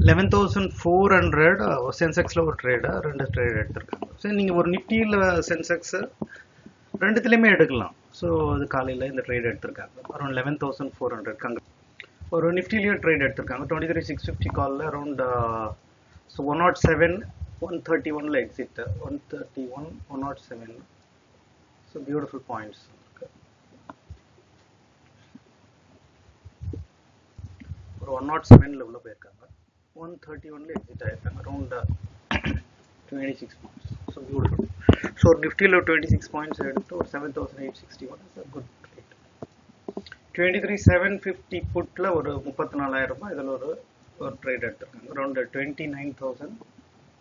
11,400 சென்செக்ஸில் ஒரு ரெண்டு ட்ரேட் எடுத்திருக்காங்க. ஸோ நீங்கள் ஒரு நிஃப்டியில் சென்செக்ஸு ரெண்டுத்துலேயுமே எடுக்கலாம். ஸோ அது காலையில் இந்த ட்ரேட் எடுத்திருக்காங்க அரௌண்ட் 11,400. ஒரு நிஃப்டிலேயும் ட்ரேட் எடுத்திருக்காங்க 23,650 காலில் around 107 131 exit 131 107. So beautiful points. ஒரு 107 உள்ள போயிருக்காங்க 131 எக்ஸிட் ஆயிருக்காங்க around 26 points. So beautiful. So ஒரு நிஃப்டியில் 26 பாயிண்ட்ஸ் எடுத்து ஒரு 7,861 இஸ் அ குட் ரேட். 23,750 புட்டில் ஒரு 34,000 ரூபாய் இதில் ஒரு ட்ரேட் எடுத்திருக்காங்க அரௌண்ட் 29,000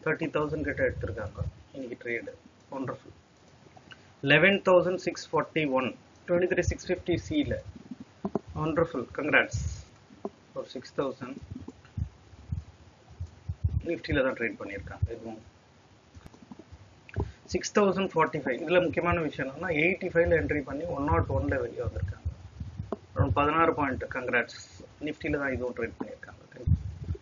30,000 கிட்ட எடுத்திருக்காங்க இன்னைக்கு ட்ரேடு. ஒண்டர்ஃபுல். 11,641 23,650 சியில் ஒண்டர்ஃபுல். கங்க்ராட்ஸ். ஒரு 6,000 நிஃப்டியில் தான் ட்ரேட் பண்ணியிருக்காங்க. இதுவும் 6,045. இதில் முக்கியமான விஷயம் என்னன்னா 85ல் என்ட்ரி பண்ணி 101ல் வெளியே வந்திருக்காங்க அரௌண்ட் 16 பாயிண்ட். கங்க்ராட்ஸ். நிஃப்டியில் தான் இதுவும் ட்ரேட் பண்ணியிருக்காங்க.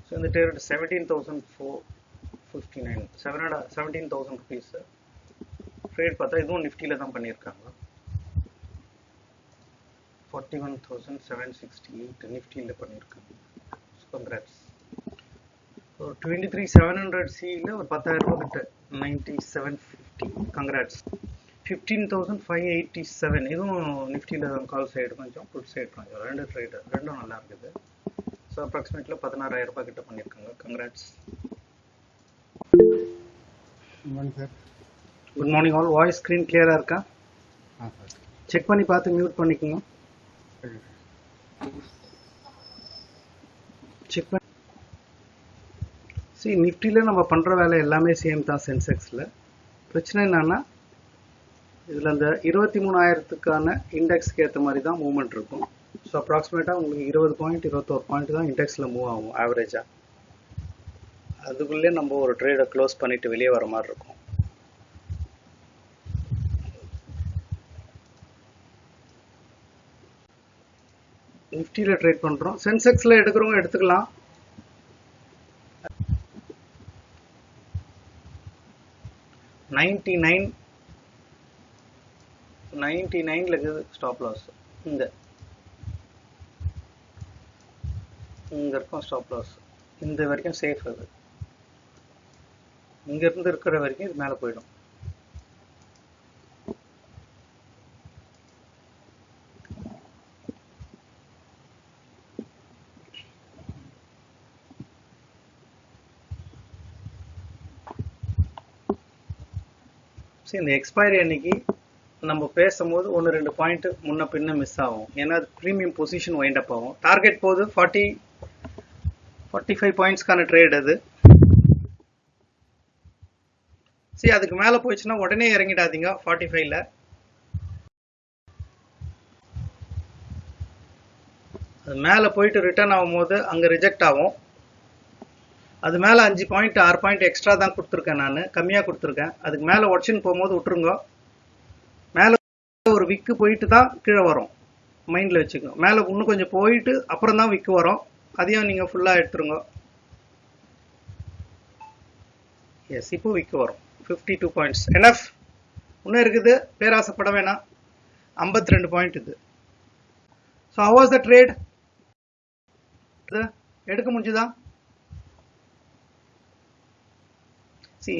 ஸோ இந்த ட்ரேட் 17,459 17,000 ருபீஸ் ட்ரேட் பார்த்தா இதுவும் நிஃப்டியில் தான் பண்ணியிருக்காங்க. 41,768 நிஃப்டியில் பண்ணியிருக்காங்க. கங்க்ராட்ஸ். ஒரு 23,700 சியில் ஒரு 10,000 ரூபாய் கிட்ட 9750. கங்க்ராட்ஸ். 15,587 இதுவும் நிஃப்டியில் தான். கால் சைடு கொஞ்சம் புட் சைடு கொஞ்சம் ரெண்டு ட்ரேடு ரெண்டும் நல்லா இருக்குது. ஸோ அப்ராக்சிமேட்லி 16,000 ரூபாய் கிட்ட பண்ணியிருக்காங்க. Congrats. Good morning all. Voice screen கிளியராக இருக்கா? செக் பண்ணி பார்த்து மியூட் பண்ணிக்கோங்க. செக் பண்ணி சரி. நிஃப்டியில் நம்ம பண்ணுற வேலை எல்லாமே சேம் தான். சென்செக்ஸில் பிரச்சனை என்னன்னா இதில் அந்த 23,000க்கான இண்டெக்ஸ்க்கு ஏற்ற மாதிரி தான் மூவ்மெண்ட் இருக்கும். ஸோ அப்ராக்சிமேட்டாக உங்களுக்கு 20 பாயிண்ட் 21 பாயிண்ட் தான் இண்டெக்ஸில் மூவ் ஆகும் ஆவரேஜாக. அதுக்குள்ளே நம்ம ஒரு ட்ரேடை க்ளோஸ் பண்ணிவிட்டு வெளியே வர மாதிரி இருக்கும். நிஃப்டியில் ட்ரேட் பண்ணுறோம். சென்செக்ஸில் எடுக்கிறவங்க எடுத்துக்கலாம். $99 இருக்குது ஸ்டாப் லாஸ். இங்கே இருக்கும் ஸ்டாப் லாஸ். இந்த வரைக்கும் சேஃப். அது இங்கேருந்து இருக்கிற வரைக்கும் இது மேலே போயிடும். இந்த எக்ஸ்பைரி அன்னைக்கு நம்ம பேசும்போது 1-2 பாயிண்ட் முன்ன பின்ன மிஸ் ஆகும். ஏன்னா ப்ரீமியம் பொசிஷன் வைண்ட் அப் ஆகும். டார்கெட் போது 45 பாயிண்ட்ஸ்க்கான ட்ரேட் அது. சரி, அதுக்கு மேலே போயிடுச்சுன்னா உடனே இறங்கிடாதீங்க. 45ல் அது மேலே போயிட்டு ரிட்டர்ன் ஆகும்போது அங்கே ரிஜெக்ட் ஆகும். அது மேலே 5 பாயிண்ட் 6 பாயிண்ட் எக்ஸ்ட்ரா தான் கொடுத்துருக்கேன். நான் கம்மியாக கொடுத்துருக்கேன். அதுக்கு மேலே உடச்சின்னு போகும்போது விட்டுருங்க. மேலே ஒரு விக்கு போயிட்டு தான் கீழே வரும். மைண்டில் வச்சுக்கோங்க. மேலே இன்னும் கொஞ்சம் போயிட்டு அப்புறம் தான் விக்கு வரும். அதையும் நீங்கள் ஃபுல்லாக எடுத்துருங்க. எஸ், இப்போ விக்கு வரும். 52 பாயிண்ட்ஸ் எனஃப். இன்னும் இருக்குது, பேராசைப்பட வேணாம். 52 பாயிண்ட் இது. So how was the trade? எடுக்க முடிஞ்சுதா?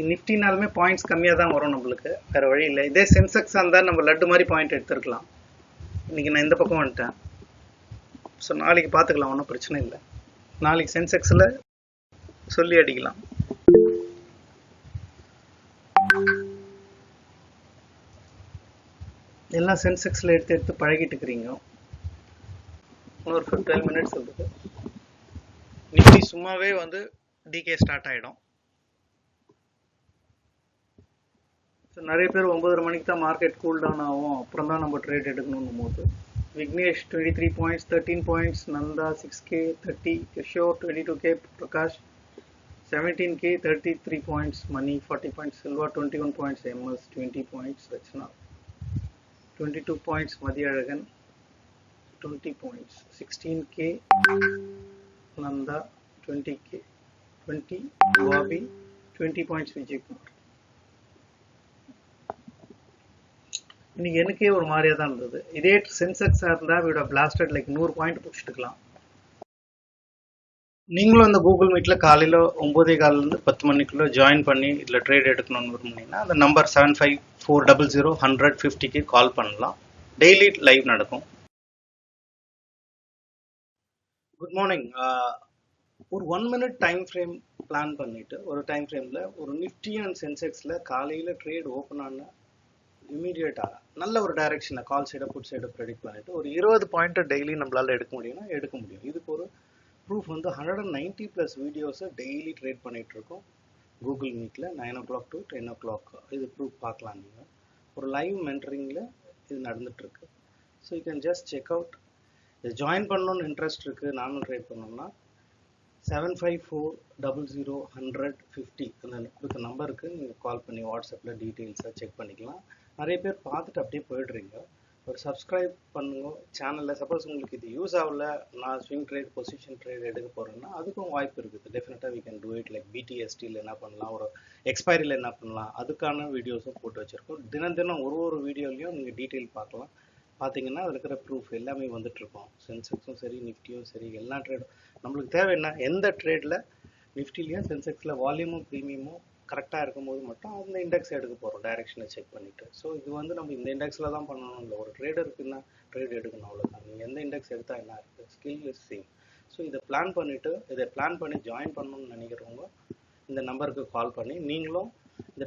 நிஃப்டினாலுமே பாயிண்ட்ஸ் கம்மியாக தான் வரும் நம்மளுக்கு, வேறு வழி இல்லை. இதே சென்செக்ஸ் இருந்தால் நம்ம லட்டு மாதிரி பாயிண்ட் எடுத்துருக்கலாம். இன்றைக்கி நான் இந்த பக்கம் வந்துட்டேன். ஸோ நாளைக்கு பார்த்துக்கலாம், ஒன்றும் பிரச்சனை இல்லை. நாளைக்கு சென்செக்ஸில் சொல்லி அடிக்கலாம். எல்லாம் சென்செக்ஸில் எடுத்து பழகிட்டு இருக்கிறீங்க. இன்னொரு 12 மினிட்ஸ் இருக்குது. நிஃப்டி சும்மாவே டிகே ஸ்டார்ட் ஆகிடும். ஸோ நிறைய பேர் 9:30 மணிக்கு தான் மார்க்கெட் கூல் டவுன் ஆகும், அப்புறம் தான் நம்ம ட்ரேட் எடுக்கணும் போது. Vignesh 23 points 13 points, Nanda 6K 30, Kishore 22K, Prakash 17K 33 points, Mani 40 points, Silva 21 points, MS 20 points, Rachana 22 points, Mathiyazhagan 20 points, 16K, Nanda 20K. 20 UAV 20 points விஜய்க்கு. இன்னைக்கு எனக்கே ஒரு மாதிரியா தான் இருந்தது. இதே சென்செக்ஸா இருந்தா விட பிளாஸ்டட் லைக் 100 பாயிண்ட் பிடிச்சிட்டுக்கலாம். நீங்களும் இந்த கூகுள் மீட்ல காலையில 9:15 10 மணிக்குள்ள ஜாயின் பண்ணி இதுல ட்ரேட் எடுக்கணும்னு விரும்புனீங்கன்னா அந்த நம்பர் 7540001050க்கு கால் பண்ணலாம். டெய்லி லைவ் நடக்கும். Good morning. ஒரு 1 மினிட் டைம் ஃப்ரேம் பிளான் பண்ணிட்டு ஒரு டைம் ஃப்ரேம்ல ஒரு நிஃப்டி அண்ட் சென்செக்ஸ்ல காலையில ட்ரேட் ஓப்பன் ஆன இமீடியட்டா நல்ல ஒரு டைரக்ஷன்ல கால் சைட புட் சைட ப்ரெடிக்ட் பண்ணிட்டு ஒரு 20 பாயிண்ட் டெய்லி நம்மளால எடுக்க முடியும்னா எடுக்க முடியும். இதுக்கு ஒரு ப்ரூஃப் வந்து 190 பிளஸ் வீடியோஸை டெய்லி ட்ரேட் பண்ணிட்டு இருக்கோம் கூகுள் மீட்ல 9 o'clock to 10 o'clock. இது ப்ரூஃப் பார்க்கலாம். நீங்க ஒரு லைவ் மென்டரிங்ல இது நடந்துட்டு இருக்கு. So you can just check out. இது ஜாயின் பண்ணணும்னு இன்ட்ரெஸ்ட் இருக்கு, நானும் ட்ரேட் பண்ணணும்னா 75400150 அந்த கொடுத்த நம்பருக்கு நீங்கள் கால் பண்ணி வாட்ஸ்அப்பில் டீட்டெயில்ஸாக செக் பண்ணிக்கலாம். நிறைய பேர் பார்த்துட்டு அப்படியே போயிடுறீங்க. ஒரு சப்ஸ்கிரைப் பண்ணுங்க சேனலில். சப்போஸ் உங்களுக்கு இது யூஸ் ஆகல, நான் ஸ்விங் ட்ரேட் பொசிஷன் ட்ரேட் எடுக்க போகிறேன்னா அதுக்கும் வாய்ப்பு இருக்குது. டெஃபினட்டாக we can do it. Like பிடிஎஸ்டியில் என்ன பண்ணலாம், ஒரு எக்ஸ்பைரியில் என்ன பண்ணலாம், அதுக்கான வீடியோஸும் போட்டு வச்சுருக்கோம். தினம் தினம் ஒரு வீடியோலையும் நீங்கள் டீட்டெயில் பார்க்கலாம். பார்த்தீங்கன்னா அதில் இருக்கிற ப்ரூஃப் எல்லாமே வந்துட்டுருக்கோம். சென்செக்ஸும் சரி நிஃப்டியும் சரி எல்லா ட்ரேடும் நம்மளுக்கு தேவை என்ன, எந்த ட்ரேடில் நிஃப்டிலையும் சென்செக்ஸில் வால்யூமும் ப்ரீமியமும் கரெக்டாக இருக்கும்போது மட்டும் அந்த இண்டெக்ஸ் எடுக்க போகிறோம் டைரெக்ஷனை செக் பண்ணிவிட்டு. ஸோ இது வந்து நம்ம இந்த இண்டெக்ஸில் தான் பண்ணணும் இல்லை, ஒரு ட்ரேடருக்குன்னா ட்ரேட் எடுக்கணும் அவ்வளோதான். நீங்கள் எந்த இண்டெக்ஸ் எடுத்தால் என்ன இருக்குது, ஸ்கில் இஸ் சேம். ஸோ இதை பிளான் பண்ணிவிட்டு இதை பிளான் பண்ணி ஜாயின் பண்ணணும்னு நினைக்கிறவங்க இந்த நம்பருக்கு கால் பண்ணி நீங்களும் இந்த